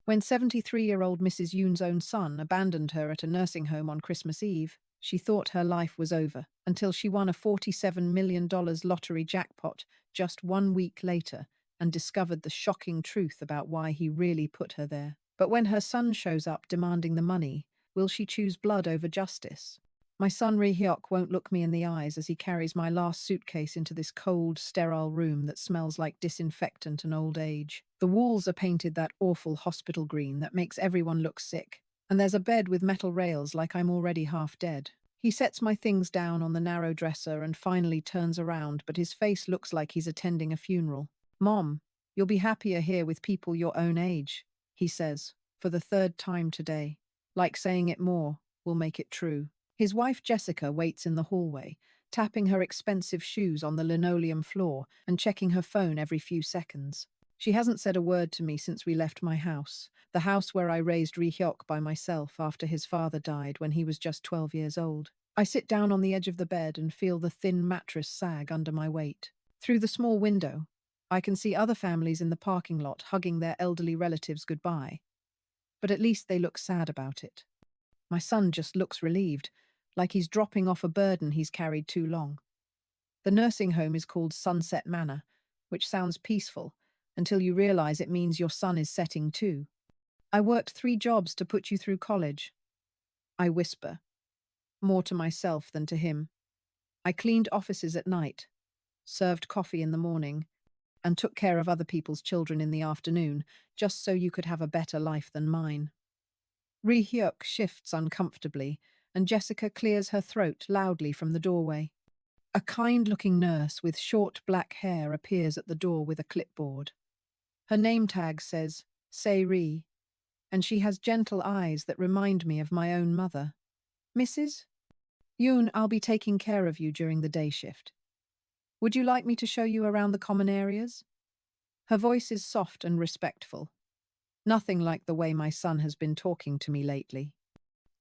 When 73-year-old Mrs. Yoon's own son abandoned her at a nursing home on Christmas Eve, she thought her life was over until she won a $47 million lottery jackpot just 1 week later and discovered the shocking truth about why he really put her there. But when her son shows up demanding the money, will she choose blood over justice? My son Ri-hyuk won't look me in the eyes as he carries my last suitcase into this cold, sterile room that smells like disinfectant and old age. The walls are painted that awful hospital green that makes everyone look sick, and there's a bed with metal rails like I'm already half dead. He sets my things down on the narrow dresser and finally turns around, but his face looks like he's attending a funeral. "Mom, you'll be happier here with people your own age," he says, for the third time today. Like saying it more will make it true. His wife Jessica waits in the hallway, tapping her expensive shoes on the linoleum floor and checking her phone every few seconds. She hasn't said a word to me since we left my house, the house where I raised Ri-hyuk by myself after his father died when he was just 12 years old. I sit down on the edge of the bed and feel the thin mattress sag under my weight. Through the small window, I can see other families in the parking lot hugging their elderly relatives goodbye, but at least they look sad about it. My son just looks relieved, like he's dropping off a burden he's carried too long. The nursing home is called Sunset Manor, which sounds peaceful, until you realize it means your son is setting too. "I worked 3 jobs to put you through college," I whisper, more to myself than to him. "I cleaned offices at night, served coffee in the morning, and took care of other people's children in the afternoon, just so you could have a better life than mine." Ri-hyuk shifts uncomfortably, and Jessica clears her throat loudly from the doorway. A kind-looking nurse with short black hair appears at the door with a clipboard. Her name tag says, "Se-ri," and she has gentle eyes that remind me of my own mother. "Mrs. Yoon, I'll be taking care of you during the day shift. Would you like me to show you around the common areas?" Her voice is soft and respectful. Nothing like the way my son has been talking to me lately.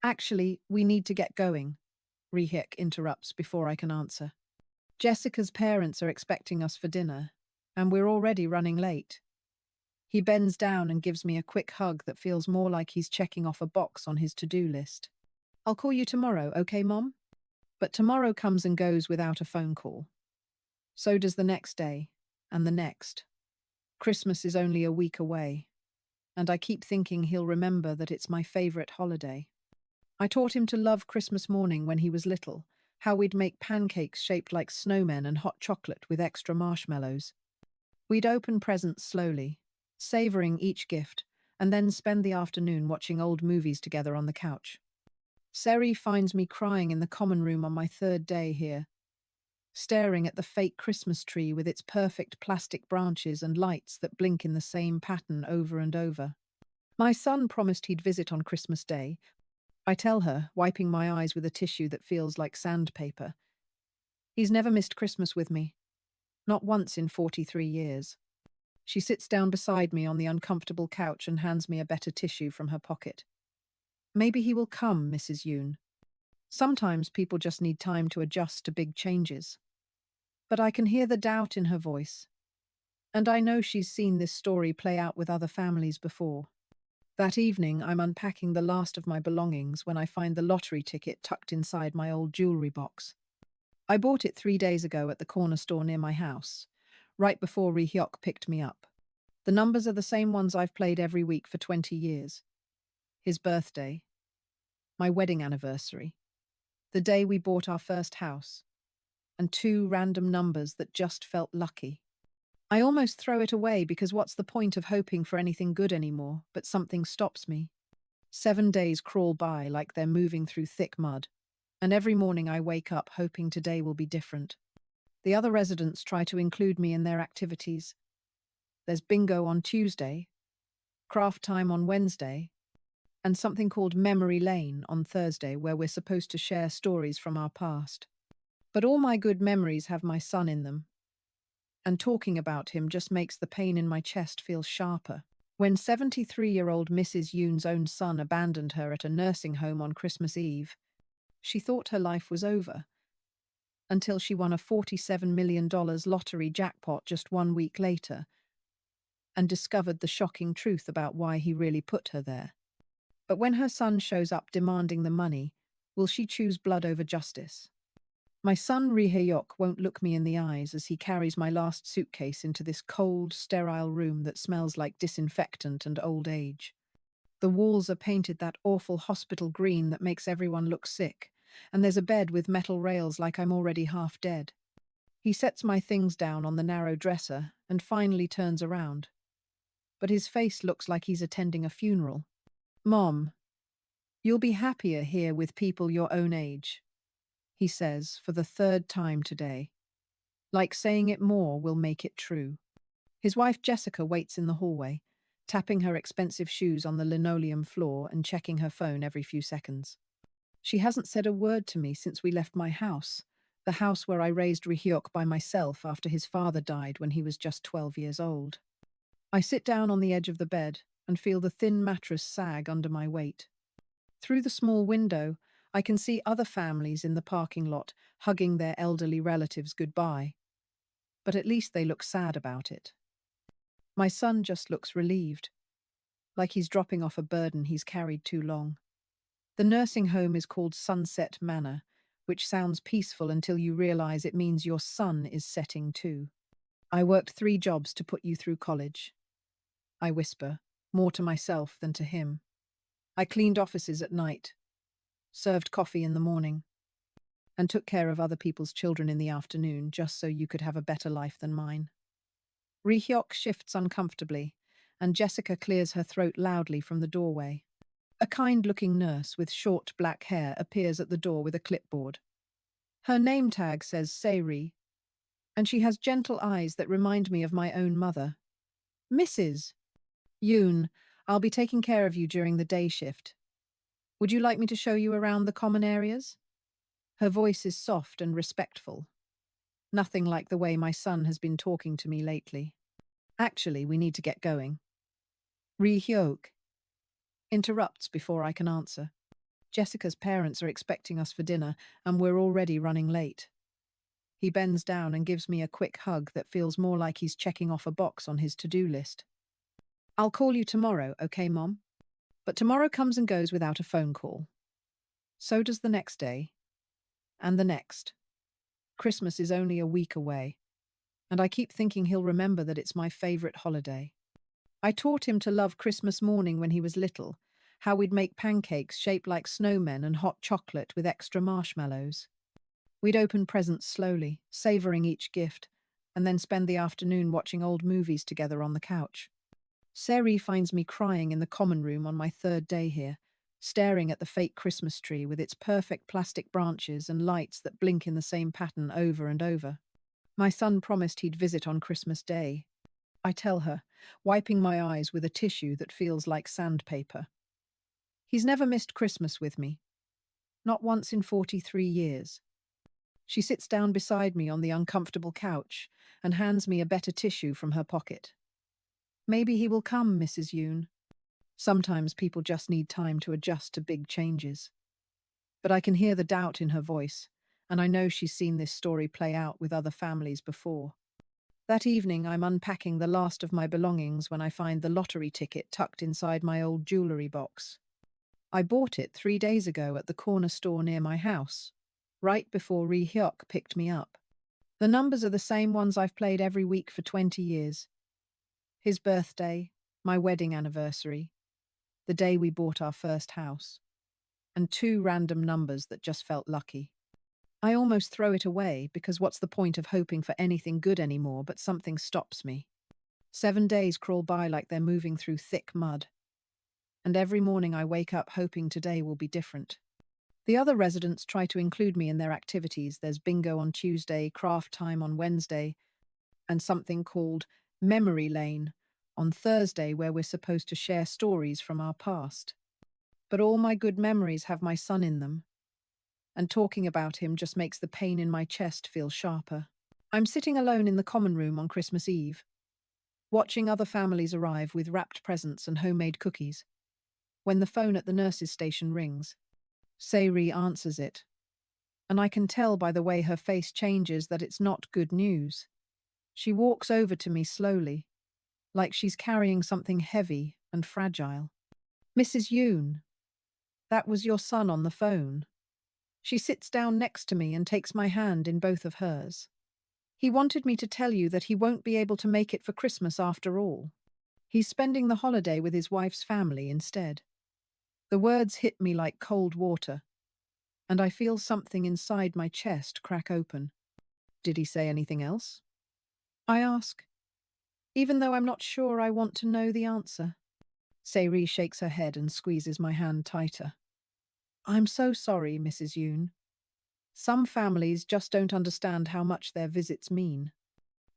"Actually, we need to get going," Ri-hyuk interrupts before I can answer. "Jessica's parents are expecting us for dinner, and we're already running late." He bends down and gives me a quick hug that feels more like he's checking off a box on his to-do list. "I'll call you tomorrow, okay, Mom?" But tomorrow comes and goes without a phone call. So does the next day, and the next. Christmas is only a week away, and I keep thinking he'll remember that it's my favorite holiday. I taught him to love Christmas morning when he was little, how we'd make pancakes shaped like snowmen and hot chocolate with extra marshmallows. We'd open presents slowly, savoring each gift, and then spend the afternoon watching old movies together on the couch. Seri finds me crying in the common room on my 3rd day here, staring at the fake Christmas tree with its perfect plastic branches and lights that blink in the same pattern over and over. My son promised he'd visit on Christmas Day, I tell her, wiping my eyes with a tissue that feels like sandpaper. He's never missed Christmas with me. Not once in 43 years. She sits down beside me on the uncomfortable couch and hands me a better tissue from her pocket. "Maybe he will come, Mrs. Yoon. Sometimes people just need time to adjust to big changes." But I can hear the doubt in her voice. And I know she's seen this story play out with other families before. That evening, I'm unpacking the last of my belongings when I find the lottery ticket tucked inside my old jewelry box. I bought it 3 days ago at the corner store near my house, right before Ri-hyuk picked me up. The numbers are the same ones I've played every week for 20 years. His birthday, my wedding anniversary, the day we bought our first house, and 2 random numbers that just felt lucky. I almost throw it away because what's the point of hoping for anything good anymore, but something stops me. 7 days crawl by like they're moving through thick mud, and every morning I wake up hoping today will be different. The other residents try to include me in their activities. There's bingo on Tuesday, craft time on Wednesday, and something called Memory Lane on Thursday where we're supposed to share stories from our past. But all my good memories have my son in them. And talking about him just makes the pain in my chest feel sharper. When 73-year-old Mrs. Yoon's own son abandoned her at a nursing home on Christmas Eve, she thought her life was over, until she won a $47 million lottery jackpot just 1 week later and discovered the shocking truth about why he really put her there. But when her son shows up demanding the money, will she choose blood over justice? My son Rihayok won't look me in the eyes as he carries my last suitcase into this cold, sterile room that smells like disinfectant and old age. The walls are painted that awful hospital green that makes everyone look sick, and there's a bed with metal rails like I'm already half dead. He sets my things down on the narrow dresser and finally turns around. But his face looks like he's attending a funeral. Mom, you'll be happier here with people your own age, he says for the third time today. Like saying it more will make it true. His wife Jessica waits in the hallway, tapping her expensive shoes on the linoleum floor and checking her phone every few seconds. She hasn't said a word to me since we left my house, the house where I raised Rihyok by myself after his father died when he was just 12 years old. I sit down on the edge of the bed and feel the thin mattress sag under my weight. Through the small window, I can see other families in the parking lot hugging their elderly relatives goodbye. But at least they look sad about it. My son just looks relieved, like he's dropping off a burden he's carried too long. The nursing home is called Sunset Manor, which sounds peaceful until you realize it means your sun is setting too. I worked 3 jobs to put you through college. I whisper, more to myself than to him. I cleaned offices at night, served coffee in the morning, and took care of other people's children in the afternoon just so you could have a better life than mine. Rihyok shifts uncomfortably, and Jessica clears her throat loudly from the doorway. A kind-looking nurse with short black hair appears at the door with a clipboard. Her name tag says Sayri, and she has gentle eyes that remind me of my own mother. Mrs. Yoon, I'll be taking care of you during the day shift. Would you like me to show you around the common areas? Her voice is soft and respectful. Nothing like the way my son has been talking to me lately. Actually, we need to get going. Ri-hyuk interrupts before I can answer. Jessica's parents are expecting us for dinner, and we're already running late. He bends down and gives me a quick hug that feels more like he's checking off a box on his to-do list. I'll call you tomorrow, okay, Mom? But tomorrow comes and goes without a phone call. So does the next day. And the next. Christmas is only a week away, and I keep thinking he'll remember that it's my favorite holiday. I taught him to love Christmas morning when he was little, how we'd make pancakes shaped like snowmen and hot chocolate with extra marshmallows. We'd open presents slowly, savoring each gift, and then spend the afternoon watching old movies together on the couch. Seri finds me crying in the common room on my 3rd day here, staring at the fake Christmas tree with its perfect plastic branches and lights that blink in the same pattern over and over. My son promised he'd visit on Christmas Day. I tell her, wiping my eyes with a tissue that feels like sandpaper. He's never missed Christmas with me. Not once in 43 years. She sits down beside me on the uncomfortable couch and hands me a better tissue from her pocket. Maybe he will come, Mrs. Yoon. Sometimes people just need time to adjust to big changes. But I can hear the doubt in her voice, and I know she's seen this story play out with other families before. That evening, I'm unpacking the last of my belongings when I find the lottery ticket tucked inside my old jewellery box. I bought it 3 days ago at the corner store near my house, right before Ri-hyuk picked me up. The numbers are the same ones I've played every week for 20 years. His birthday, my wedding anniversary, the day we bought our first house, and 2 random numbers that just felt lucky. I almost throw it away because what's the point of hoping for anything good anymore, but something stops me. 7 days crawl by like they're moving through thick mud. And every morning I wake up hoping today will be different. The other residents try to include me in their activities. There's bingo on Tuesday, craft time on Wednesday, and something called Memory Lane on Thursday where we're supposed to share stories from our past. But all my good memories have my son in them, and talking about him just makes the pain in my chest feel sharper. I'm sitting alone in the common room on Christmas Eve, watching other families arrive with wrapped presents and homemade cookies, when the phone at the nurse's station rings. Sayri answers it, and I can tell by the way her face changes that it's not good news. She walks over to me slowly, like she's carrying something heavy and fragile. Mrs. Yoon, that was your son on the phone. She sits down next to me and takes my hand in both of hers. He wanted me to tell you that he won't be able to make it for Christmas after all. He's spending the holiday with his wife's family instead. The words hit me like cold water, and I feel something inside my chest crack open. Did he say anything else? I ask, even though I'm not sure I want to know the answer. Seiri shakes her head and squeezes my hand tighter. I'm so sorry, Mrs. Yoon. Some families just don't understand how much their visits mean.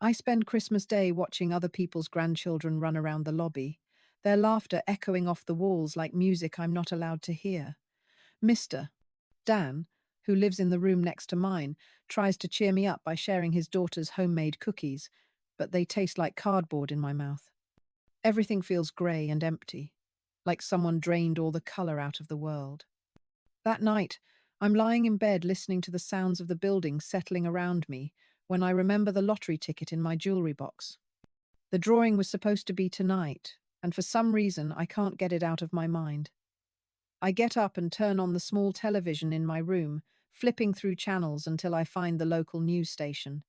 I spend Christmas Day watching other people's grandchildren run around the lobby, their laughter echoing off the walls like music I'm not allowed to hear. Mr. Dan, who lives in the room next to mine, tries to cheer me up by sharing his daughter's homemade cookies, but they taste like cardboard in my mouth. Everything feels grey and empty, like someone drained all the colour out of the world. That night, I'm lying in bed listening to the sounds of the building settling around me when I remember the lottery ticket in my jewellery box. The drawing was supposed to be tonight, and for some reason I can't get it out of my mind. I get up and turn on the small television in my room, flipping through channels until I find the local news station.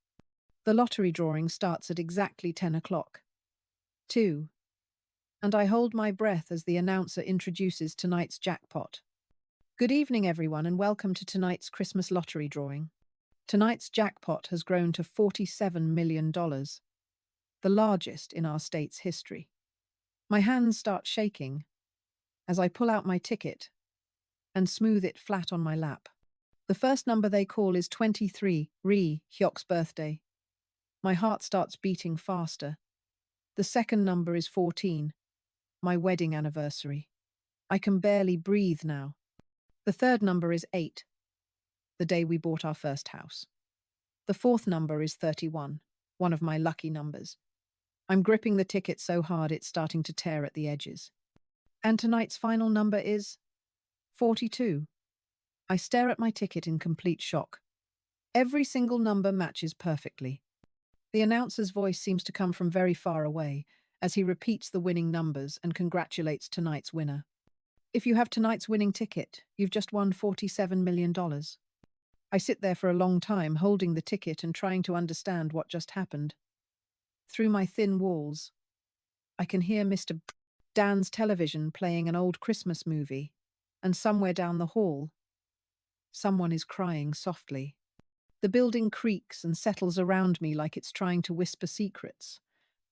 The lottery drawing starts at exactly 10 o'clock. 2. And I hold my breath as the announcer introduces tonight's jackpot. Good evening, everyone, and welcome to tonight's Christmas lottery drawing. Tonight's jackpot has grown to $47 million, the largest in our state's history. My hands start shaking as I pull out my ticket and smooth it flat on my lap. The first number they call is 23, Hyok's birthday. My heart starts beating faster. The second number is 14, my wedding anniversary. I can barely breathe now. The third number is 8, the day we bought our first house. The fourth number is 31, one of my lucky numbers. I'm gripping the ticket so hard it's starting to tear at the edges. And tonight's final number is 42. I stare at my ticket in complete shock. Every single number matches perfectly. The announcer's voice seems to come from very far away as he repeats the winning numbers and congratulates tonight's winner. If you have tonight's winning ticket, you've just won $47 million. I sit there for a long time, holding the ticket and trying to understand what just happened. Through my thin walls, I can hear Mr. Dan's television playing an old Christmas movie, and somewhere down the hall, someone is crying softly. The building creaks and settles around me like it's trying to whisper secrets,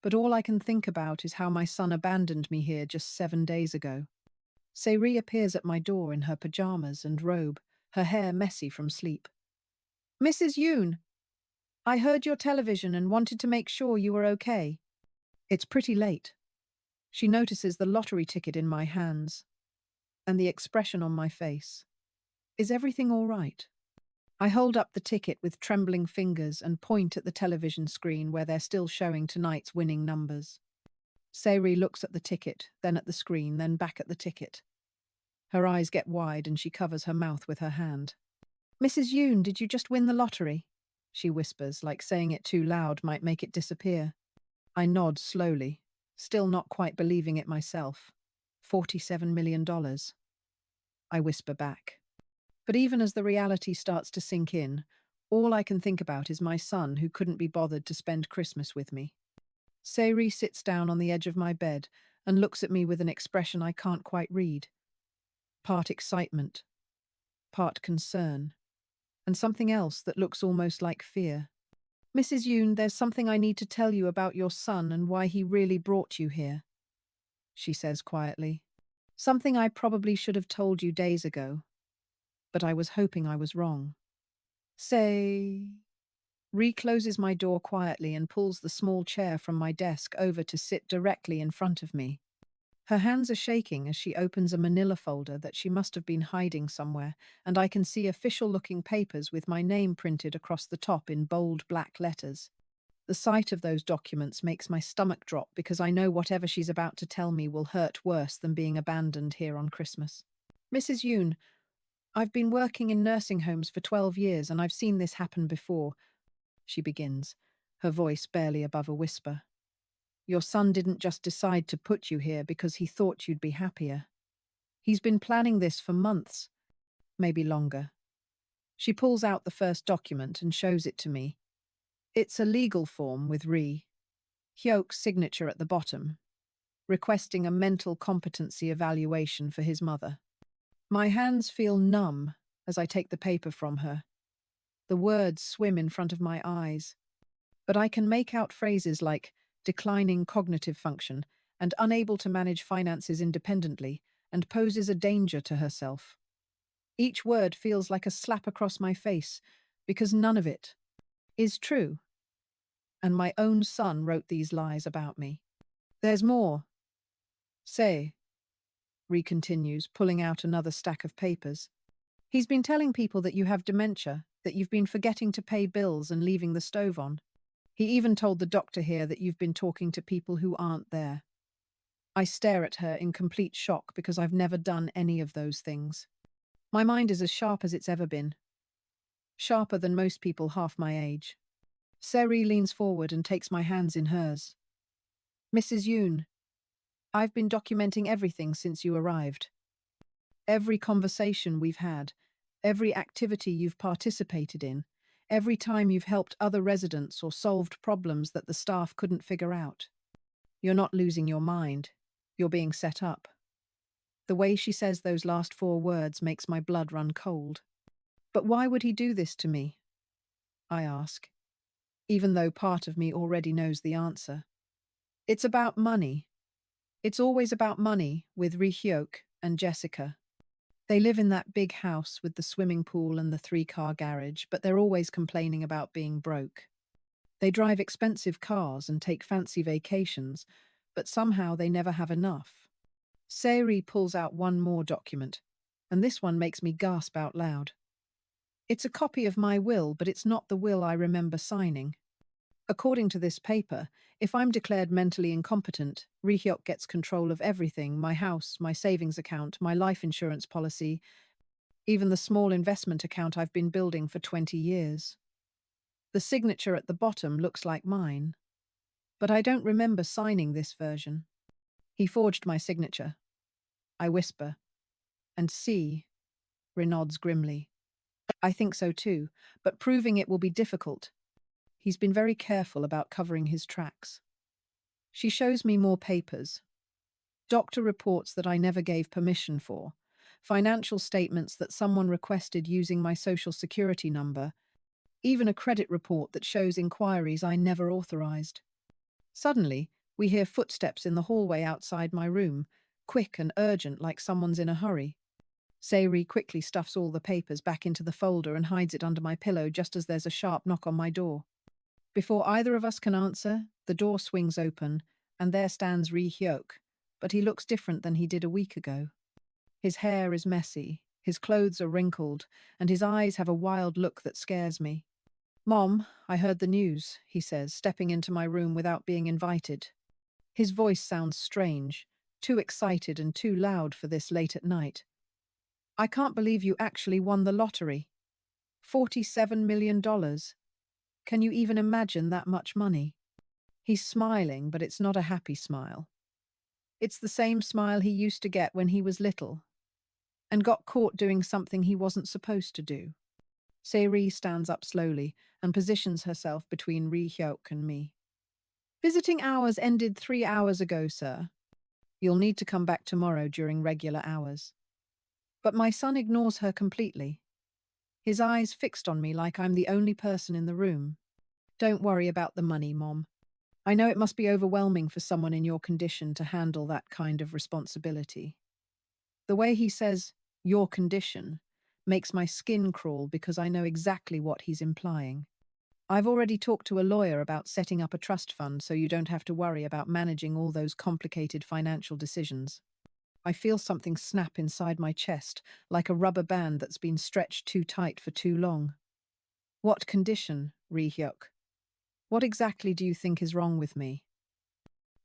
but all I can think about is how my son abandoned me here just 7 days ago. Seiri appears at my door in her pajamas and robe, her hair messy from sleep. Mrs. Yoon, I heard your television and wanted to make sure you were okay. It's pretty late. She notices the lottery ticket in my hands and the expression on my face. Is everything all right? I hold up the ticket with trembling fingers and point at the television screen where they're still showing tonight's winning numbers. Seiri looks at the ticket, then at the screen, then back at the ticket. Her eyes get wide and she covers her mouth with her hand. Mrs. Yoon, did you just win the lottery? She whispers, like saying it too loud might make it disappear. I nod slowly, still not quite believing it myself. $47 million. I whisper back. But even as the reality starts to sink in, all I can think about is my son who couldn't be bothered to spend Christmas with me. Seiri sits down on the edge of my bed and looks at me with an expression I can't quite read. Part excitement, part concern, and something else that looks almost like fear. Mrs. Yoon, there's something I need to tell you about your son and why he really brought you here, she says quietly. Something I probably should have told you days ago, but I was hoping I was wrong. Recloses my door quietly and pulls the small chair from my desk over to sit directly in front of me. Her hands are shaking as she opens a manila folder that she must have been hiding somewhere, and I can see official-looking papers with my name printed across the top in bold black letters. The sight of those documents makes my stomach drop because I know whatever she's about to tell me will hurt worse than being abandoned here on Christmas. Mrs. Yoon, I've been working in nursing homes for 12 years and I've seen this happen before, she begins, her voice barely above a whisper. Your son didn't just decide to put you here because he thought you'd be happier. He's been planning this for months, maybe longer. She pulls out the first document and shows it to me. It's a legal form with Hyok's signature at the bottom, requesting a mental competency evaluation for his mother. My hands feel numb as I take the paper from her. The words swim in front of my eyes, but I can make out phrases like declining cognitive function and unable to manage finances independently and poses a danger to herself. Each word feels like a slap across my face because none of it is true. And my own son wrote these lies about me. There's more. Say, Ree continues, pulling out another stack of papers. He's been telling people that you have dementia, that you've been forgetting to pay bills and leaving the stove on. He even told the doctor here that you've been talking to people who aren't there. I stare at her in complete shock because I've never done any of those things. My mind is as sharp as it's ever been. Sharper than most people half my age. Seri leans forward and takes my hands in hers. Mrs. Yoon, I've been documenting everything since you arrived. Every conversation we've had, every activity you've participated in, every time you've helped other residents or solved problems that the staff couldn't figure out. You're not losing your mind. You're being set up. The way she says those last 4 words makes my blood run cold. But why would he do this to me? I ask, even though part of me already knows the answer. It's about money. It's always about money with Hyok and Jessica. They live in that big house with the swimming pool and the 3-car garage, but they're always complaining about being broke. They drive expensive cars and take fancy vacations, but somehow they never have enough. Seri pulls out one more document, and this one makes me gasp out loud. It's a copy of my will, but it's not the will I remember signing. According to this paper, if I'm declared mentally incompetent, Hyok gets control of everything: my house, my savings account, my life insurance policy, even the small investment account I've been building for 20 years. The signature at the bottom looks like mine, but I don't remember signing this version. He forged my signature. I whisper. And see, nods grimly. I think so too, but proving it will be difficult. He's been very careful about covering his tracks. She shows me more papers. Doctor reports that I never gave permission for, financial statements that someone requested using my social security number, even a credit report that shows inquiries I never authorized. Suddenly, we hear footsteps in the hallway outside my room, quick and urgent like someone's in a hurry. Seri quickly stuffs all the papers back into the folder and hides it under my pillow just as there's a sharp knock on my door. Before either of us can answer, the door swings open, and there stands Hyok, but he looks different than he did a week ago. His hair is messy, his clothes are wrinkled, and his eyes have a wild look that scares me. Mom, I heard the news, he says, stepping into my room without being invited. His voice sounds strange, too excited and too loud for this late at night. I can't believe you actually won the lottery. $47 million. Can you even imagine that much money? He's smiling, but it's not a happy smile. It's the same smile he used to get when he was little and got caught doing something he wasn't supposed to do. Seri stands up slowly and positions herself between Hyok and me. Visiting hours ended 3 hours ago, sir. You'll need to come back tomorrow during regular hours. But my son ignores her completely. His eyes fixed on me like I'm the only person in the room. Don't worry about the money, Mom. I know it must be overwhelming for someone in your condition to handle that kind of responsibility. The way he says, your condition, makes my skin crawl because I know exactly what he's implying. I've already talked to a lawyer about setting up a trust fund so you don't have to worry about managing all those complicated financial decisions. I feel something snap inside my chest, like a rubber band that's been stretched too tight for too long. What condition, Hyok? What exactly do you think is wrong with me?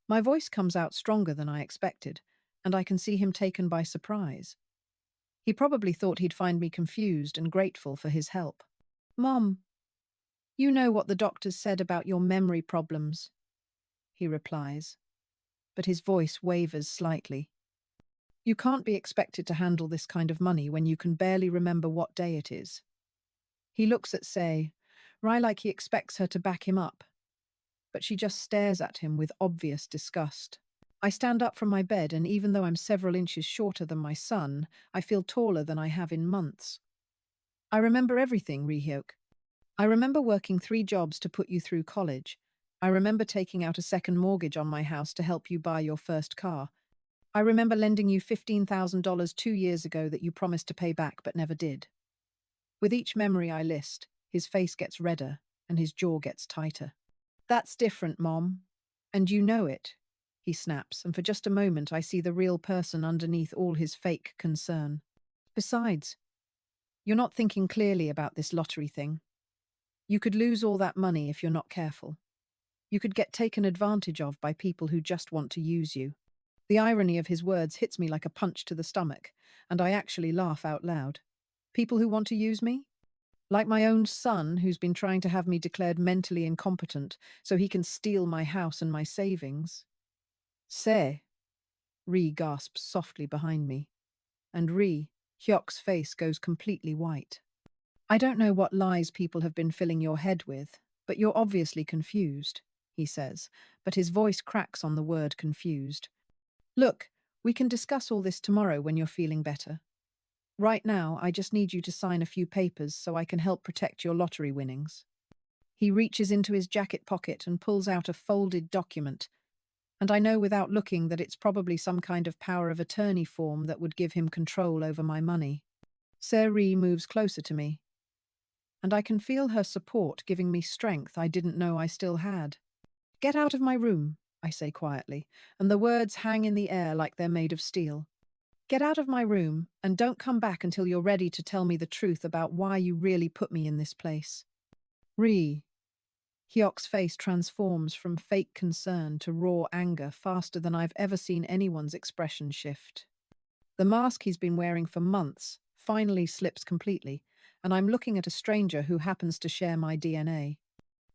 My voice comes out stronger than I expected, and I can see him taken by surprise. He probably thought he'd find me confused and grateful for his help. Mom, you know what the doctors said about your memory problems. he replies, but his voice wavers slightly. You can't be expected to handle this kind of money when you can barely remember what day it is. He looks at Say, Rai like he expects her to back him up, but she just stares at him with obvious disgust. I stand up from my bed, and even though I'm several inches shorter than my son, I feel taller than I have in months. I remember everything, Rehyok. I remember working 3 jobs to put you through college. I remember taking out a second mortgage on my house to help you buy your first car. I remember lending you $15,000 2 years ago that you promised to pay back but never did. With each memory I list, his face gets redder and his jaw gets tighter. That's different, Mom. And you know it, he snaps, and for just a moment I see the real person underneath all his fake concern. Besides, you're not thinking clearly about this lottery thing. You could lose all that money if you're not careful. You could get taken advantage of by people who just want to use you. The irony of his words hits me like a punch to the stomach, and I actually laugh out loud. People who want to use me? Like my own son, who's been trying to have me declared mentally incompetent so he can steal my house and my savings. Say, Ree gasps softly behind me, and Hyok's face goes completely white. I don't know what lies people have been filling your head with, but you're obviously confused, he says, but his voice cracks on the word confused. Look, we can discuss all this tomorrow when you're feeling better. Right now, I just need you to sign a few papers so I can help protect your lottery winnings. He reaches into his jacket pocket and pulls out a folded document, and I know without looking that it's probably some kind of power of attorney form that would give him control over my money. Seri moves closer to me, and I can feel her support giving me strength I didn't know I still had. Get out of my room, I say quietly, and the words hang in the air like they're made of steel. Get out of my room, and don't come back until you're ready to tell me the truth about why you really put me in this place. Hyok's face transforms from fake concern to raw anger faster than I've ever seen anyone's expression shift. The mask he's been wearing for months finally slips completely, and I'm looking at a stranger who happens to share my DNA.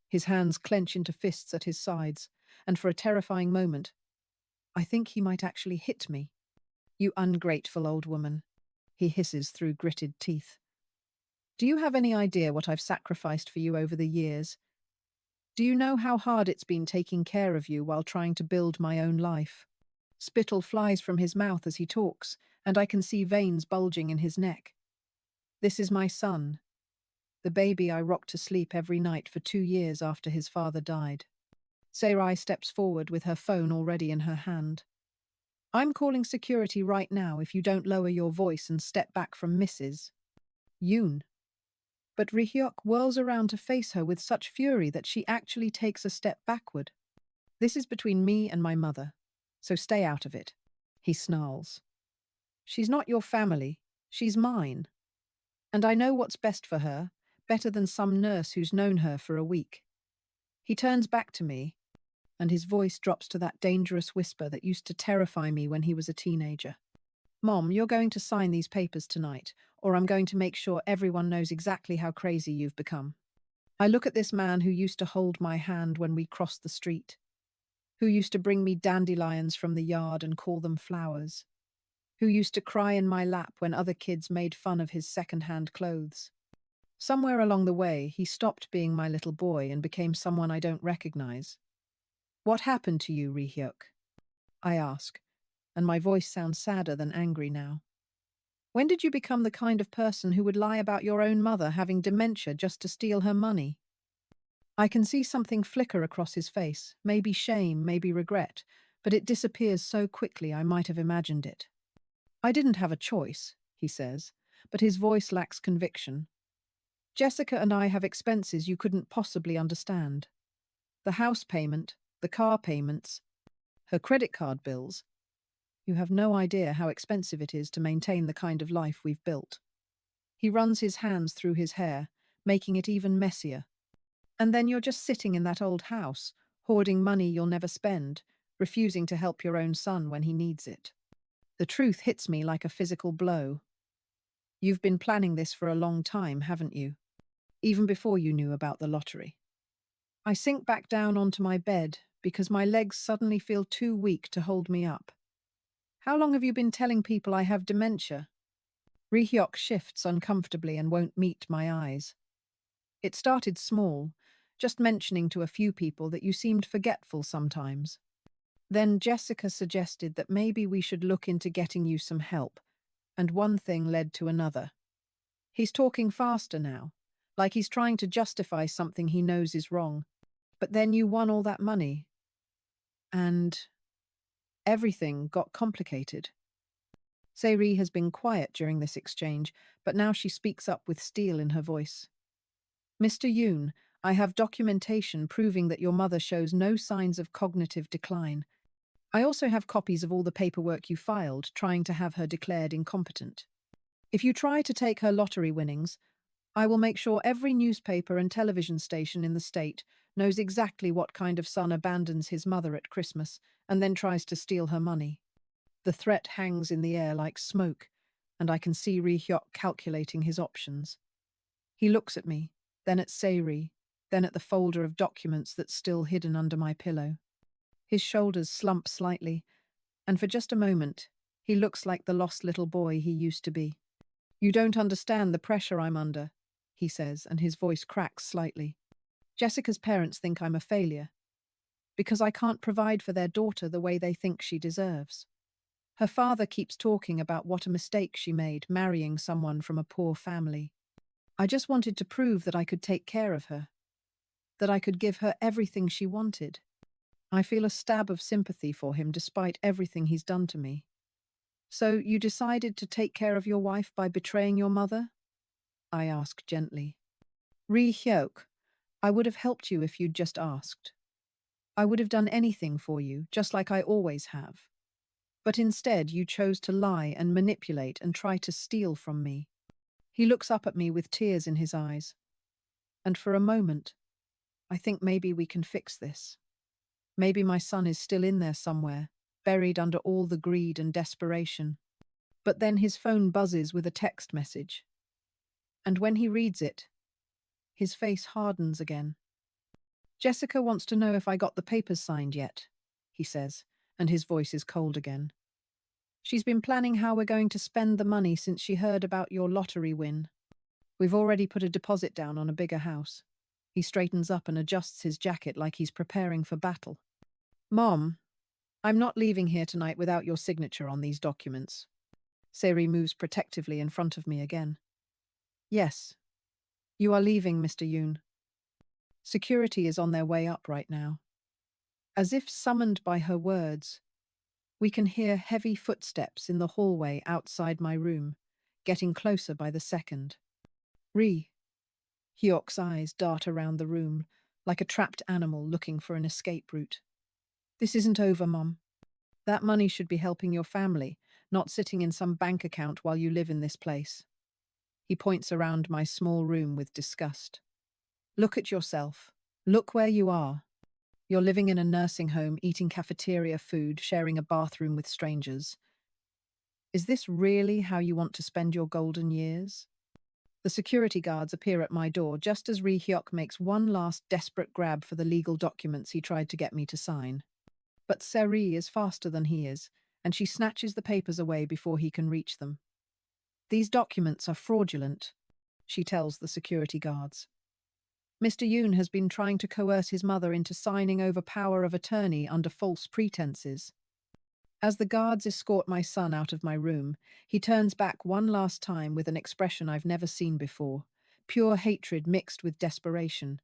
His hands clench into fists at his sides, and for a terrifying moment, I think he might actually hit me. You ungrateful old woman, he hisses through gritted teeth. Do you have any idea what I've sacrificed for you over the years? Do you know how hard it's been taking care of you while trying to build my own life? Spittle flies from his mouth as he talks, and I can see veins bulging in his neck. This is my son, the baby I rocked to sleep every night for 2 years after his father died. Sarai steps forward with her phone already in her hand. I'm calling security right now if you don't lower your voice and step back from Mrs. Yoon. But Rihyuk whirls around to face her with such fury that she actually takes a step backward. This is between me and my mother, so stay out of it, he snarls. She's not your family, she's mine. And I know what's best for her, better than some nurse who's known her for a week. He turns back to me, and his voice drops to that dangerous whisper that used to terrify me when he was a teenager. Mom, you're going to sign these papers tonight, or I'm going to make sure everyone knows exactly how crazy you've become. I look at this man who used to hold my hand when we crossed the street, who used to bring me dandelions from the yard and call them flowers, who used to cry in my lap when other kids made fun of his second-hand clothes. Somewhere along the way, he stopped being my little boy and became someone I don't recognize. What happened to you, Rihyuk? I ask, and my voice sounds sadder than angry now. When did you become the kind of person who would lie about your own mother having dementia just to steal her money? I can see something flicker across his face, maybe shame, maybe regret, but it disappears so quickly I might have imagined it. I didn't have a choice, he says, but his voice lacks conviction. Jessica and I have expenses you couldn't possibly understand. The house payment, the car payments, her credit card bills. You have no idea how expensive it is to maintain the kind of life we've built. He runs his hands through his hair, making it even messier. And then you're just sitting in that old house, hoarding money you'll never spend, refusing to help your own son when he needs it. The truth hits me like a physical blow. You've been planning this for a long time, haven't you? Even before you knew about the lottery. I sink back down onto my bed, because my legs suddenly feel too weak to hold me up. How long have you been telling people I have dementia? Ri-hyuk shifts uncomfortably and won't meet my eyes. It started small, just mentioning to a few people that you seemed forgetful sometimes. Then Jessica suggested that maybe we should look into getting you some help, and one thing led to another. He's talking faster now, like he's trying to justify something he knows is wrong. But then you won all that money, and everything got complicated. Seiri has been quiet during this exchange, but now she speaks up with steel in her voice. Mr. Yoon, I have documentation proving that your mother shows no signs of cognitive decline. I also have copies of all the paperwork you filed trying to have her declared incompetent. If you try to take her lottery winnings, I will make sure every newspaper and television station in the state knows exactly what kind of son abandons his mother at Christmas and then tries to steal her money. The threat hangs in the air like smoke, and I can see Ri-hyuk calculating his options. He looks at me, then at Seiri, then at the folder of documents that's still hidden under my pillow. His shoulders slump slightly, and for just a moment, he looks like the lost little boy he used to be. You don't understand the pressure I'm under, he says, and his voice cracks slightly. Jessica's parents think I'm a failure, because I can't provide for their daughter the way they think she deserves. Her father keeps talking about what a mistake she made marrying someone from a poor family. I just wanted to prove that I could take care of her, that I could give her everything she wanted. I feel a stab of sympathy for him despite everything he's done to me. So you decided to take care of your wife by betraying your mother? I ask gently. Ri-hyuk, I would have helped you if you'd just asked. I would have done anything for you, just like I always have. But instead you chose to lie and manipulate and try to steal from me. He looks up at me with tears in his eyes. And for a moment, I think maybe we can fix this. Maybe my son is still in there somewhere, buried under all the greed and desperation. But then his phone buzzes with a text message. And when he reads it, his face hardens again. Jessica wants to know if I got the papers signed yet, he says, and his voice is cold again. She's been planning how we're going to spend the money since she heard about your lottery win. We've already put a deposit down on a bigger house. He straightens up and adjusts his jacket like he's preparing for battle. Mom, I'm not leaving here tonight without your signature on these documents. Seiri moves protectively in front of me again. Yes, you are leaving, Mr. Yoon. Security is on their way up right now. As if summoned by her words, we can hear heavy footsteps in the hallway outside my room, getting closer by the second. Hyuk's eyes dart around the room, like a trapped animal looking for an escape route. This isn't over, Mom. That money should be helping your family, not sitting in some bank account while you live in this place. He points around my small room with disgust. Look at yourself. Look where you are. You're living in a nursing home, eating cafeteria food, sharing a bathroom with strangers. Is this really how you want to spend your golden years? The security guards appear at my door just as Ri-hyuk makes one last desperate grab for the legal documents he tried to get me to sign. But Seiri is faster than he is, and she snatches the papers away before he can reach them. These documents are fraudulent, she tells the security guards. Mr. Yoon has been trying to coerce his mother into signing over power of attorney under false pretenses. As the guards escort my son out of my room, he turns back one last time with an expression I've never seen before, pure hatred mixed with desperation.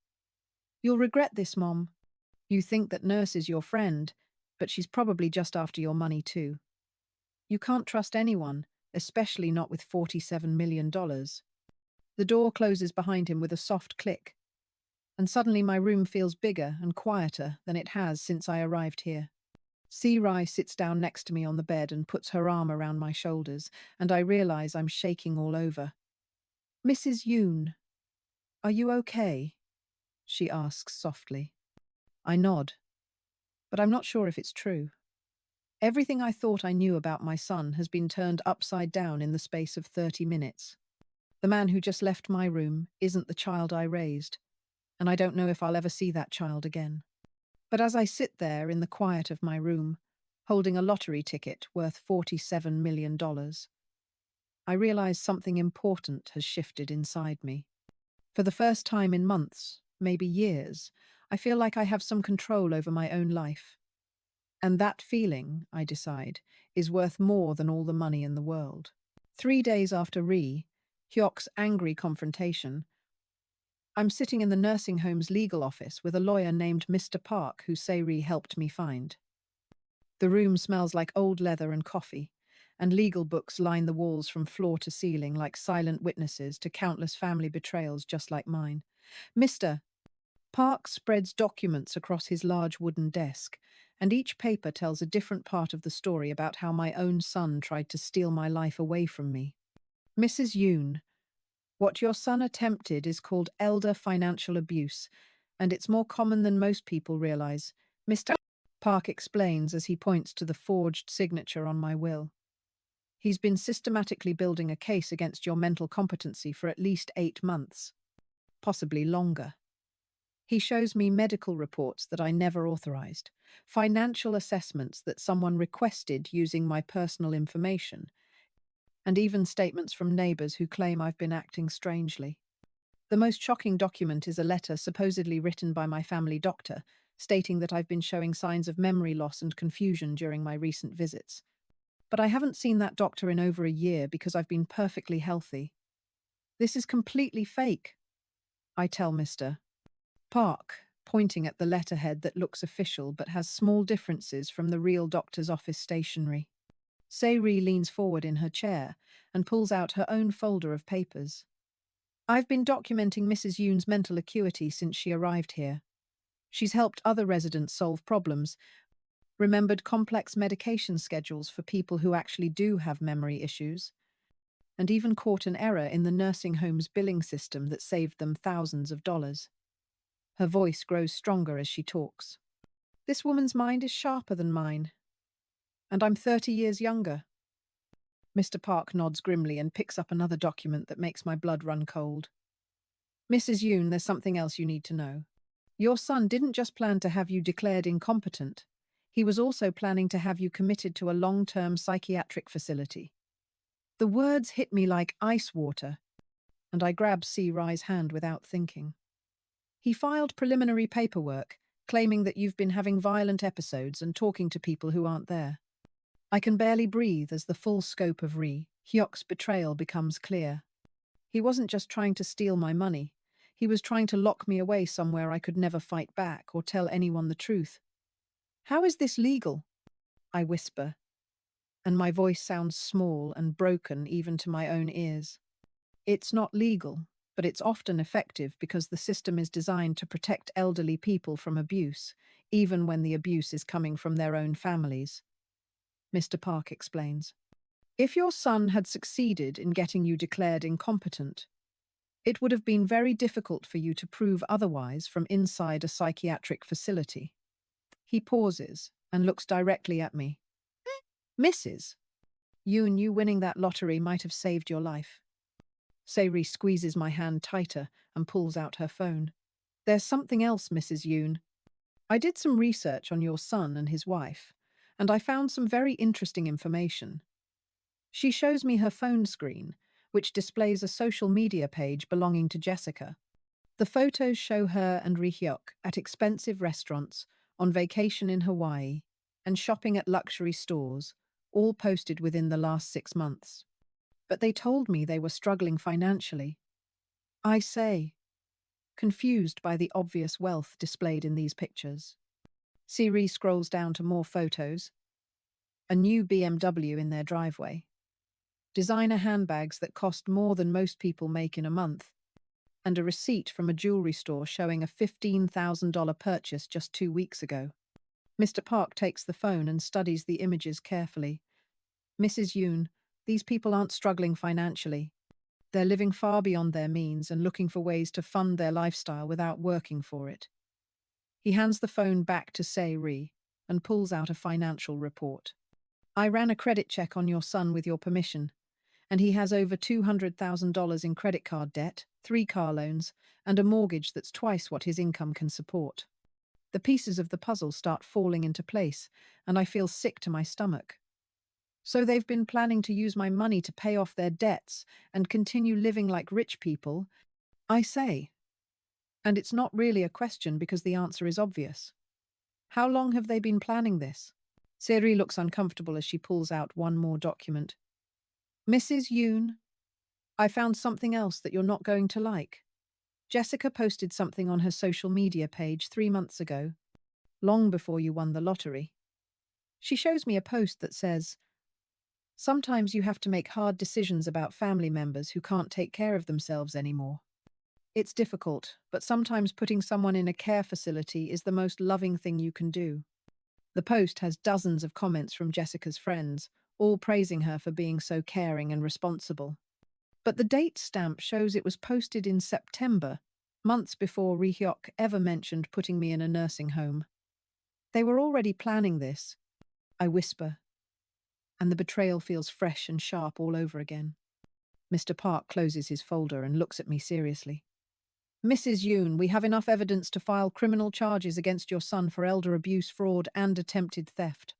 You'll regret this, Mom. You think that Nurse is your friend, but she's probably just after your money too. You can't trust anyone, especially not with $47 million. The door closes behind him with a soft click, and suddenly my room feels bigger and quieter than it has since I arrived here. Seiri sits down next to me on the bed and puts her arm around my shoulders, and I realize I'm shaking all over. Mrs. Yoon, are you okay? She asks softly. I nod, but I'm not sure if it's true. Everything I thought I knew about my son has been turned upside down in the space of 30 minutes. The man who just left my room isn't the child I raised, and I don't know if I'll ever see that child again. But as I sit there in the quiet of my room, holding a lottery ticket worth $47 million, I realize something important has shifted inside me. For the first time in months, maybe years, I feel like I have some control over my own life. And that feeling, I decide, is worth more than all the money in the world. 3 days after Hyok's angry confrontation, I'm sitting in the nursing home's legal office with a lawyer named Mr. Park who Sayri helped me find. The room smells like old leather and coffee, and legal books line the walls from floor to ceiling like silent witnesses to countless family betrayals just like mine. Mr. Park spreads documents across his large wooden desk, and each paper tells a different part of the story about how my own son tried to steal my life away from me. Mrs. Yoon, what your son attempted is called elder financial abuse, and it's more common than most people realize. Mr. Park explains as he points to the forged signature on my will. He's been systematically building a case against your mental competency for at least 8 months, possibly longer. He shows me medical reports that I never authorized, financial assessments that someone requested using my personal information, and even statements from neighbors who claim I've been acting strangely. The most shocking document is a letter supposedly written by my family doctor, stating that I've been showing signs of memory loss and confusion during my recent visits. But I haven't seen that doctor in over a year because I've been perfectly healthy. This is completely fake, I tell Mr. Park, pointing at the letterhead that looks official but has small differences from the real doctor's office stationery. Sayri leans forward in her chair and pulls out her own folder of papers. I've been documenting Mrs. Yoon's mental acuity since she arrived here. She's helped other residents solve problems, remembered complex medication schedules for people who actually do have memory issues, and even caught an error in the nursing home's billing system that saved them thousands of dollars. Her voice grows stronger as she talks. This woman's mind is sharper than mine, and I'm 30 years younger. Mr. Park nods grimly and picks up another document that makes my blood run cold. Mrs. Yoon, there's something else you need to know. Your son didn't just plan to have you declared incompetent. He was also planning to have you committed to a long-term psychiatric facility. The words hit me like ice water, and I grabbed Rai's hand without thinking. He filed preliminary paperwork, claiming that you've been having violent episodes and talking to people who aren't there. I can barely breathe as the full scope of Hyok's betrayal becomes clear. He wasn't just trying to steal my money. He was trying to lock me away somewhere I could never fight back or tell anyone the truth. How is this legal? I whisper, and my voice sounds small and broken even to my own ears. It's not legal, but it's often effective because the system is designed to protect elderly people from abuse, even when the abuse is coming from their own families. Mr. Park explains. If your son had succeeded in getting you declared incompetent, it would have been very difficult for you to prove otherwise from inside a psychiatric facility. He pauses and looks directly at me. Mrs. Yoon, you winning that lottery might have saved your life. Sayri squeezes my hand tighter and pulls out her phone. There's something else, Mrs. Yoon. I did some research on your son and his wife, and I found some very interesting information. She shows me her phone screen, which displays a social media page belonging to Jessica. The photos show her and Hyok at expensive restaurants, on vacation in Hawaii, and shopping at luxury stores, all posted within the last 6 months. But they told me they were struggling financially. I say, confused by the obvious wealth displayed in these pictures. Sayri scrolls down to more photos. A new BMW in their driveway. Designer handbags that cost more than most people make in a month, and a receipt from a jewelry store showing a $15,000 purchase just 2 weeks ago. Mr. Park takes the phone and studies the images carefully. Mrs. Yoon, these people aren't struggling financially. They're living far beyond their means and looking for ways to fund their lifestyle without working for it. He hands the phone back to Sayri and pulls out a financial report. I ran a credit check on your son with your permission, and he has over $200,000 in credit card debt, 3 car loans, and a mortgage that's twice what his income can support. The pieces of the puzzle start falling into place, and I feel sick to my stomach. So they've been planning to use my money to pay off their debts and continue living like rich people, I say. And it's not really a question because the answer is obvious. How long have they been planning this? Seri looks uncomfortable as she pulls out one more document. Mrs. Yoon, I found something else that you're not going to like. Jessica posted something on her social media page 3 months ago, long before you won the lottery. She shows me a post that says, sometimes you have to make hard decisions about family members who can't take care of themselves anymore. It's difficult, but sometimes putting someone in a care facility is the most loving thing you can do. The post has dozens of comments from Jessica's friends, all praising her for being so caring and responsible. But the date stamp shows it was posted in September, months before Ri Hyuk ever mentioned putting me in a nursing home. They were already planning this, I whisper, and the betrayal feels fresh and sharp all over again. Mr. Park closes his folder and looks at me seriously. Mrs. Yoon, we have enough evidence to file criminal charges against your son for elder abuse, fraud, and attempted theft.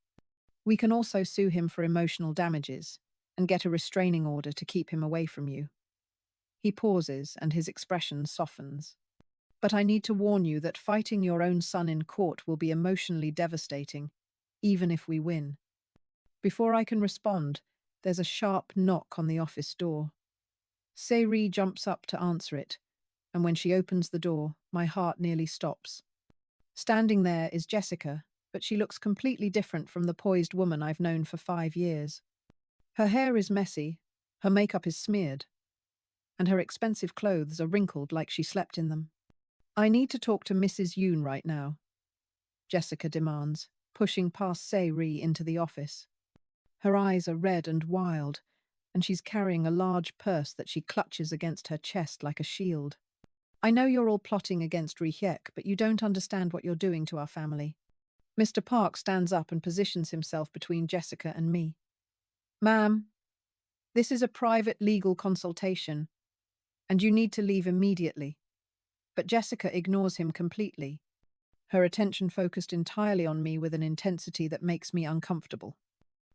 We can also sue him for emotional damages and get a restraining order to keep him away from you. He pauses and his expression softens. But I need to warn you that fighting your own son in court will be emotionally devastating, even if we win. Before I can respond, there's a sharp knock on the office door. Seri jumps up to answer it, and when she opens the door, my heart nearly stops. Standing there is Jessica, but she looks completely different from the poised woman I've known for 5 years. Her hair is messy, her makeup is smeared, and her expensive clothes are wrinkled like she slept in them. I need to talk to Mrs. Yoon right now, Jessica demands, pushing past Seri into the office. Her eyes are red and wild, and she's carrying a large purse that she clutches against her chest like a shield. I know you're all plotting against Ri Hyuk, but you don't understand what you're doing to our family. Mr. Park stands up and positions himself between Jessica and me. Ma'am, this is a private legal consultation, and you need to leave immediately. But Jessica ignores him completely, her attention focused entirely on me with an intensity that makes me uncomfortable.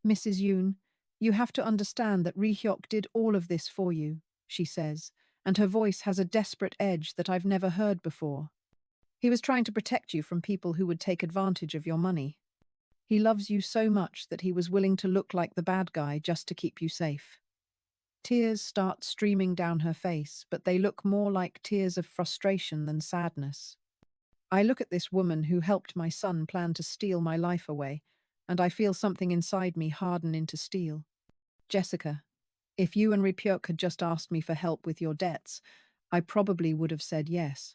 Mrs. Yoon, you have to understand that Ri Hyuk did all of this for you, she says, and her voice has a desperate edge that I've never heard before. He was trying to protect you from people who would take advantage of your money. He loves you so much that he was willing to look like the bad guy just to keep you safe. Tears start streaming down her face, but they look more like tears of frustration than sadness. I look at this woman who helped my son plan to steal my life away, and I feel something inside me harden into steel. Jessica, if you and Ri Hyuk had just asked me for help with your debts, I probably would have said yes.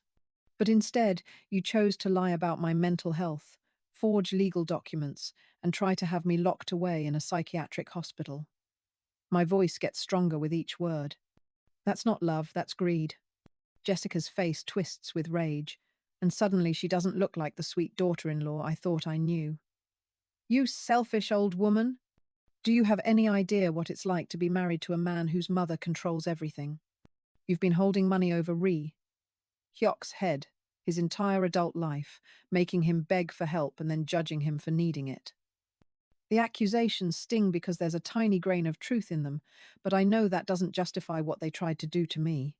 But instead, you chose to lie about my mental health, forge legal documents, and try to have me locked away in a psychiatric hospital. My voice gets stronger with each word. That's not love, that's greed. Jessica's face twists with rage, and suddenly she doesn't look like the sweet daughter-in-law I thought I knew. You selfish old woman! Do you have any idea what it's like to be married to a man whose mother controls everything? You've been holding money over Ri Hyuk's head his entire adult life, making him beg for help and then judging him for needing it. The accusations sting because there's a tiny grain of truth in them, but I know that doesn't justify what they tried to do to me.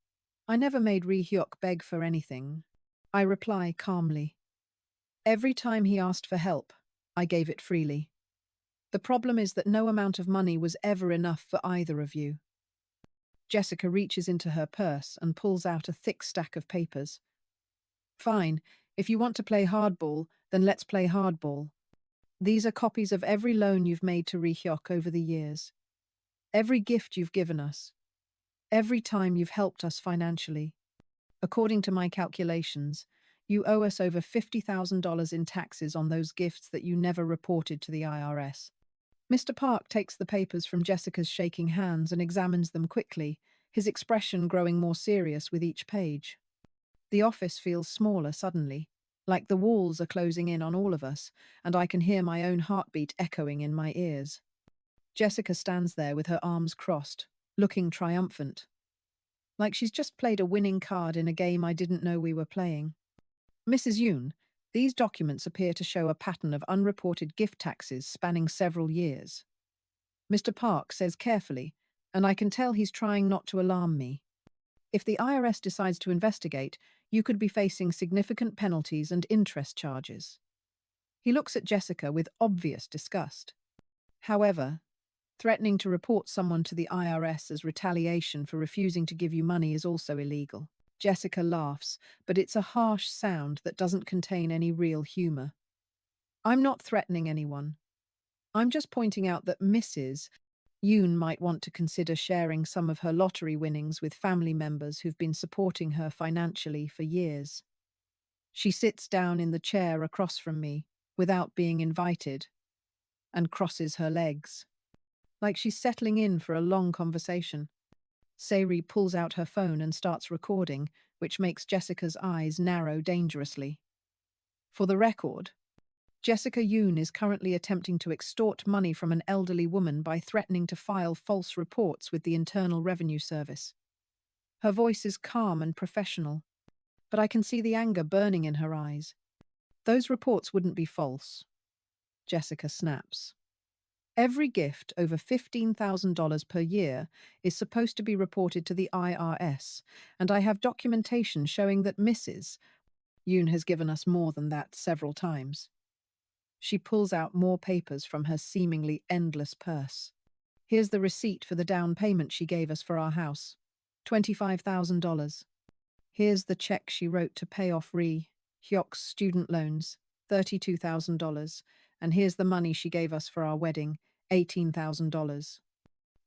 I never made Ri Hyuk beg for anything. I reply calmly. Every time he asked for help, I gave it freely. The problem is that no amount of money was ever enough for either of you. Jessica reaches into her purse and pulls out a thick stack of papers. Fine, if you want to play hardball, then let's play hardball. These are copies of every loan you've made to Ri Hyuk over the years. Every gift you've given us. Every time you've helped us financially. According to my calculations, you owe us over $50,000 in taxes on those gifts that you never reported to the IRS. Mr. Park takes the papers from Jessica's shaking hands and examines them quickly, his expression growing more serious with each page. The office feels smaller suddenly, like the walls are closing in on all of us, and I can hear my own heartbeat echoing in my ears. Jessica stands there with her arms crossed, looking triumphant. Like she's just played a winning card in a game I didn't know we were playing. Mrs. Yoon, These documents appear to show a pattern of unreported gift taxes spanning several years. Mr. Park says carefully, and I can tell he's trying not to alarm me. If the IRS decides to investigate, you could be facing significant penalties and interest charges. He looks at Jessica with obvious disgust. However, threatening to report someone to the IRS as retaliation for refusing to give you money is also illegal. Jessica laughs, but it's a harsh sound that doesn't contain any real humor. I'm not threatening anyone. I'm just pointing out that Mrs. Yoon might want to consider sharing some of her lottery winnings with family members who've been supporting her financially for years. She sits down in the chair across from me, without being invited, and crosses her legs, like she's settling in for a long conversation. Sairi pulls out her phone and starts recording, which makes Jessica's eyes narrow dangerously. For the record, Jessica Yoon is currently attempting to extort money from an elderly woman by threatening to file false reports with the Internal Revenue Service. Her voice is calm and professional, but I can see the anger burning in her eyes. Those reports wouldn't be false. Jessica snaps. Every gift over $15,000 per year is supposed to be reported to the IRS, and I have documentation showing that Mrs. Yoon has given us more than that several times. She pulls out more papers from her seemingly endless purse. Here's the receipt for the down payment she gave us for our house, $25,000. Here's the check she wrote to pay off Hyok's student loans, $32,000. And here's the money she gave us for our wedding, $18,000.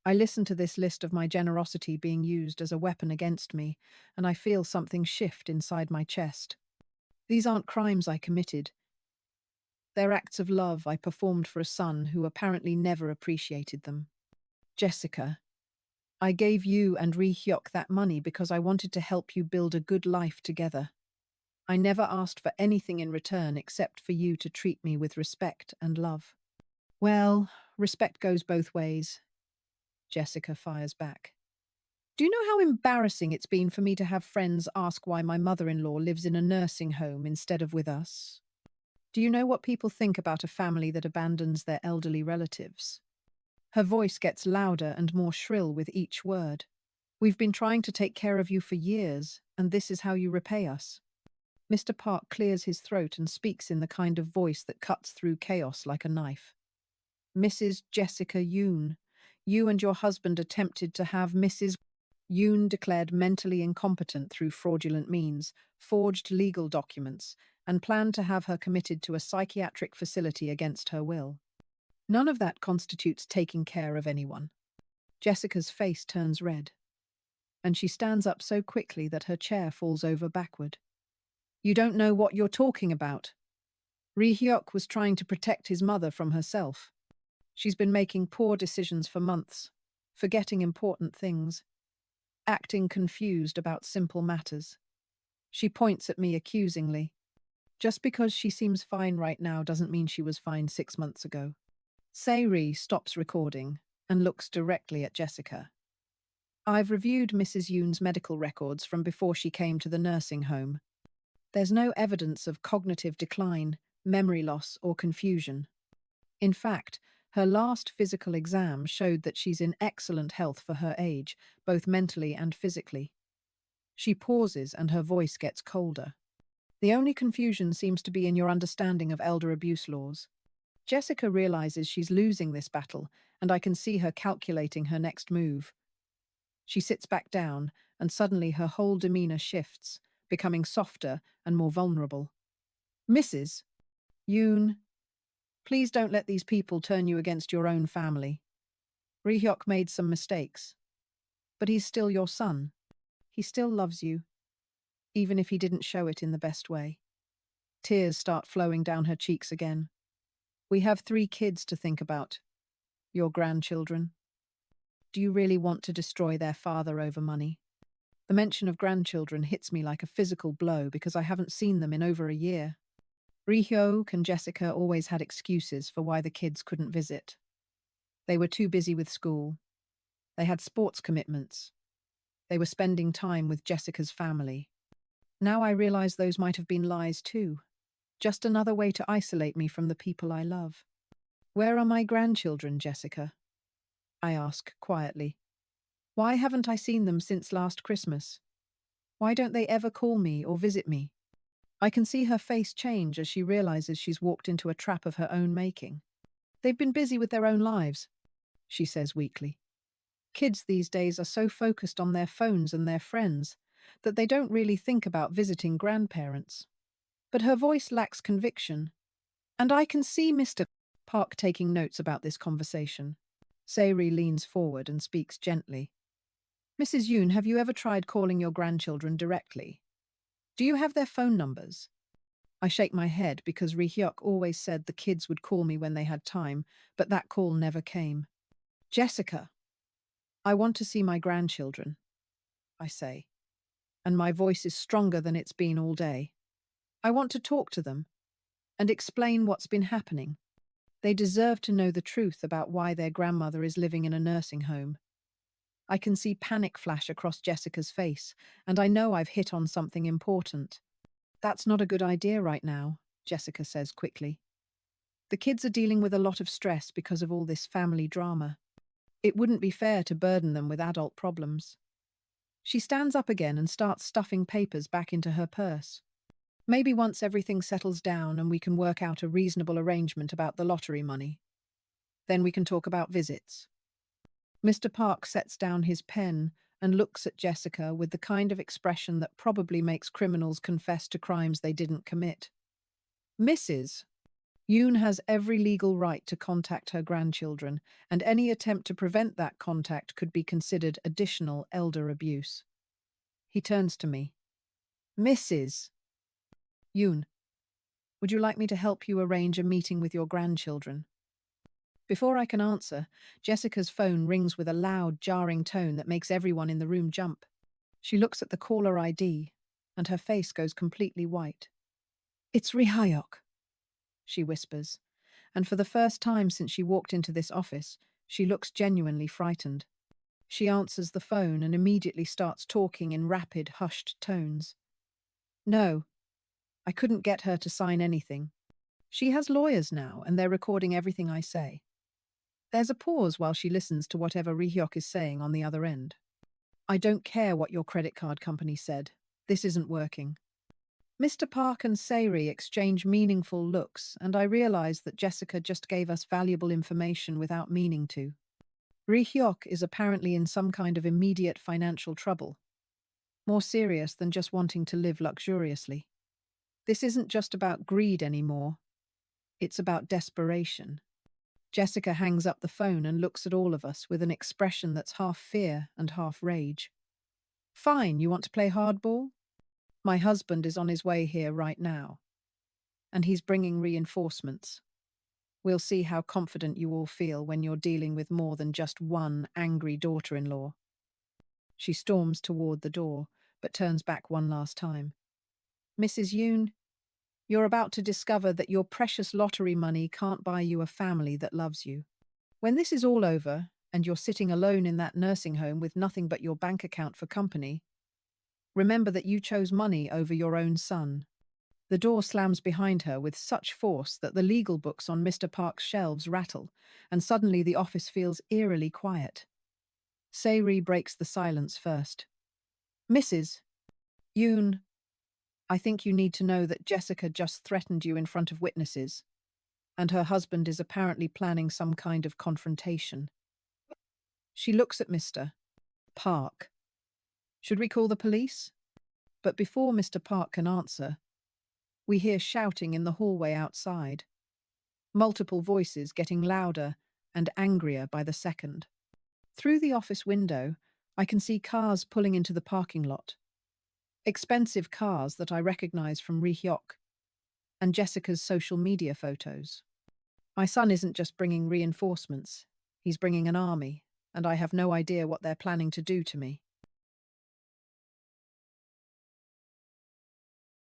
I listen to this list of my generosity being used as a weapon against me, and I feel something shift inside my chest. These aren't crimes I committed. They're acts of love I performed for a son who apparently never appreciated them. Jessica, I gave you and Hyok that money because I wanted to help you build a good life together. I never asked for anything in return except for you to treat me with respect and love. Well, respect goes both ways, Jessica fires back. Do you know how embarrassing it's been for me to have friends ask why my mother-in-law lives in a nursing home instead of with us? Do you know what people think about a family that abandons their elderly relatives? Her voice gets louder and more shrill with each word. We've been trying to take care of you for years, and this is how you repay us. Mr. Park clears his throat and speaks in the kind of voice that cuts through chaos like a knife. Mrs. Jessica Yoon, you and your husband attempted to have Mrs. Yoon declared mentally incompetent through fraudulent means, forged legal documents, and planned to have her committed to a psychiatric facility against her will. None of that constitutes taking care of anyone. Jessica's face turns red, and she stands up so quickly that her chair falls over backward. You don't know what you're talking about. Hyok was trying to protect his mother from herself. She's been making poor decisions for months, forgetting important things, acting confused about simple matters. She points at me accusingly. Just because she seems fine right now doesn't mean she was fine 6 months ago. Sairi stops recording and looks directly at Jessica. I've reviewed Mrs. Yoon's medical records from before she came to the nursing home. There's no evidence of cognitive decline, memory loss, or confusion. In fact, her last physical exam showed that she's in excellent health for her age, both mentally and physically. She pauses and her voice gets colder. The only confusion seems to be in your understanding of elder abuse laws. Jessica realizes she's losing this battle, and I can see her calculating her next move. She sits back down, and suddenly her whole demeanor shifts, becoming softer and more vulnerable. Mrs. Yoon, please don't let these people turn you against your own family. Hyok made some mistakes, but he's still your son. He still loves you, even if he didn't show it in the best way. Tears start flowing down her cheeks again. We have 3 kids to think about. Your grandchildren. Do you really want to destroy their father over money? The mention of grandchildren hits me like a physical blow because I haven't seen them in over a year. Hyok and Jessica always had excuses for why the kids couldn't visit. They were too busy with school. They had sports commitments. They were spending time with Jessica's family. Now I realize those might have been lies too. Just another way to isolate me from the people I love. Where are my grandchildren, Jessica? I ask quietly. Why haven't I seen them since last Christmas? Why don't they ever call me or visit me? I can see her face change as she realizes she's walked into a trap of her own making. They've been busy with their own lives, she says weakly. Kids these days are so focused on their phones and their friends that they don't really think about visiting grandparents. But her voice lacks conviction, and I can see Mr. Park taking notes about this conversation. Sayri leans forward and speaks gently. Mrs. Yoon, have you ever tried calling your grandchildren directly? Do you have their phone numbers? I shake my head because Ri-hyuk always said the kids would call me when they had time, but that call never came. Jessica, I want to see my grandchildren, I say, and my voice is stronger than it's been all day. I want to talk to them and explain what's been happening. They deserve to know the truth about why their grandmother is living in a nursing home. I can see panic flash across Jessica's face, and I know I've hit on something important. That's not a good idea right now, Jessica says quickly. The kids are dealing with a lot of stress because of all this family drama. It wouldn't be fair to burden them with adult problems. She stands up again and starts stuffing papers back into her purse. Maybe once everything settles down and we can work out a reasonable arrangement about the lottery money, then we can talk about visits. Mr. Park sets down his pen and looks at Jessica with the kind of expression that probably makes criminals confess to crimes they didn't commit. Mrs. Yoon has every legal right to contact her grandchildren, and any attempt to prevent that contact could be considered additional elder abuse. He turns to me. Mrs. Yoon, would you like me to help you arrange a meeting with your grandchildren? Before I can answer, Jessica's phone rings with a loud, jarring tone that makes everyone in the room jump. She looks at the caller ID, and her face goes completely white. It's Ri-hyuk, she whispers, and for the first time since she walked into this office, she looks genuinely frightened. She answers the phone and immediately starts talking in rapid, hushed tones. No, I couldn't get her to sign anything. She has lawyers now, and they're recording everything I say. There's a pause while she listens to whatever Ri-hyuk is saying on the other end. I don't care what your credit card company said. This isn't working. Mr. Park and Sayri exchange meaningful looks, and I realize that Jessica just gave us valuable information without meaning to. Ri-hyuk is apparently in some kind of immediate financial trouble, more serious than just wanting to live luxuriously. This isn't just about greed anymore. It's about desperation. Jessica hangs up the phone and looks at all of us with an expression that's half fear and half rage. Fine, you want to play hardball? My husband is on his way here right now, and he's bringing reinforcements. We'll see how confident you all feel when you're dealing with more than just one angry daughter-in-law. She storms toward the door, but turns back one last time. Mrs. Yoon, you're about to discover that your precious lottery money can't buy you a family that loves you. When this is all over, and you're sitting alone in that nursing home with nothing but your bank account for company, remember that you chose money over your own son. The door slams behind her with such force that the legal books on Mr. Park's shelves rattle, and suddenly the office feels eerily quiet. Sayri breaks the silence first. Mrs. Yoon, I think you need to know that Jessica just threatened you in front of witnesses, and her husband is apparently planning some kind of confrontation. She looks at Mr. Park. Should we call the police? But before Mr. Park can answer, we hear shouting in the hallway outside. Multiple voices getting louder and angrier by the second. Through the office window, I can see cars pulling into the parking lot. Expensive cars that I recognize from Ri-hyuk and Jessica's social media photos. My son isn't just bringing reinforcements, he's bringing an army, and I have no idea what they're planning to do to me.